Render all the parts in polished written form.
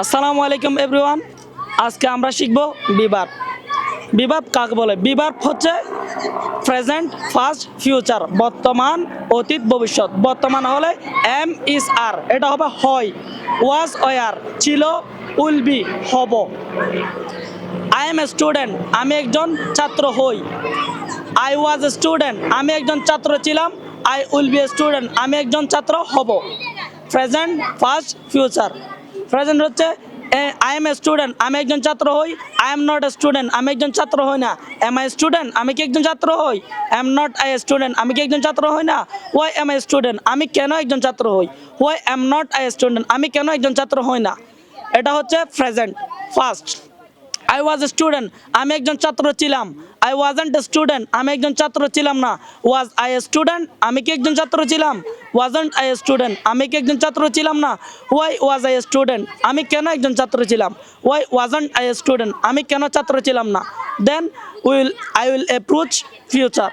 আসসালামু আলাইকুম এভরিওয়ান। আজকে আমরা শিখব বিভার্ব। বিভার্ব কাকে বলে? বিভার্ব হচ্ছে প্রেজেন্ট, ফার্স্ট, ফিউচার, বর্তমান, অতীত, ভবিষ্যৎ। বর্তমান হলে এম ইজ আর, এটা হবে হয়। ওয়াজ ওয়ার, ছিল, উইল বি, হব। আই এম এ স্টুডেন্ট, আমি একজন ছাত্র হই। আই ওয়াজ এ স্টুডেন্ট, আমি একজন ছাত্র ছিলাম। I will be A student, আমি একজন ছাত্র হব। Present, first, future. প্রেজেন্ট হচ্ছে আই এম এ স্টুডেন্ট, আমি একজন ছাত্র হই। I am not a student, আমি একজন ছাত্র হই না। এম আই স্টুডেন্ট, আমি কি একজন ছাত্র হই? এম নট আই স্টুডেন্ট, আমি কি একজন ছাত্র হই না। ওয়াই এম আই স্টুডেন্ট, আমি কেন একজন ছাত্র হই? Why am not I student, আমি কেন একজন ছাত্র হই না। এটা হচ্ছে present. First, I was a student, আমি একজন ছাত্র ছিলাম। আই ওয়াজন্ট এ স্টুডেন্ট, আমি একজন ছাত্র ছিলাম না। ওয়াজ আই এ স্টুডেন্ট, আমি কি একজন ছাত্র ছিলাম? ওয়াজন্ট আই এ স্টুডেন্ট, আমি কি একজন ছাত্র ছিলাম না। Why was I a student, আমি কেন একজন ছাত্র ছিলাম? Why wasn't I a student, আমি কেন ছাত্র ছিলাম না। Then I will approach future.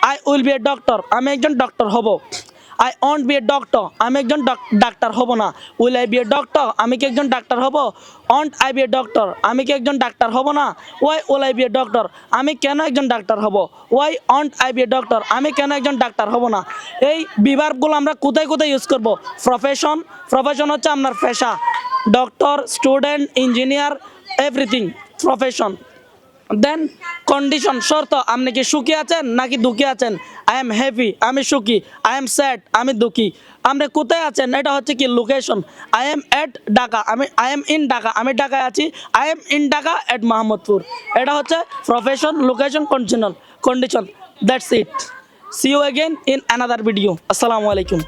I will be a doctor, আমি একজন ডক্টর হব। I won't be a doctor, আমি একজন ডাক্তার হব না। Will I be a doctor, আমি কি একজন ডাক্তার হব? Won't I be a doctor, আমি কি একজন ডাক্তার হব না। Why will I be a doctor, আমি কেন একজন ডাক্তার হব? Why won't I be a doctor, আমি কেন একজন ডাক্তার হব না। এই বিভার্বগুলো আমরা কোথায় কোথায় ইউজ করব? প্রফেশন, প্রফেশন হচ্ছে আপনার পেশা। Doctor, student, engineer, everything profession. Then condition, শর্ত, আপনি কি সুখী আছেন নাকি দুঃখী আছেন? আই এম হ্যাপি, আমি সুখী। আই এম স্যাড, আমি দুঃখী। আপনি কোথায় আছেন, এটা হচ্ছে কি location. I am at Dhaka, I am in Dhaka, আমি ঢাকায় আছি। I am in Dhaka at Mohammadpur. এটা হচ্ছে profession, location, condition. That's it. See you again in another video. আসসালামু আলাইকুম।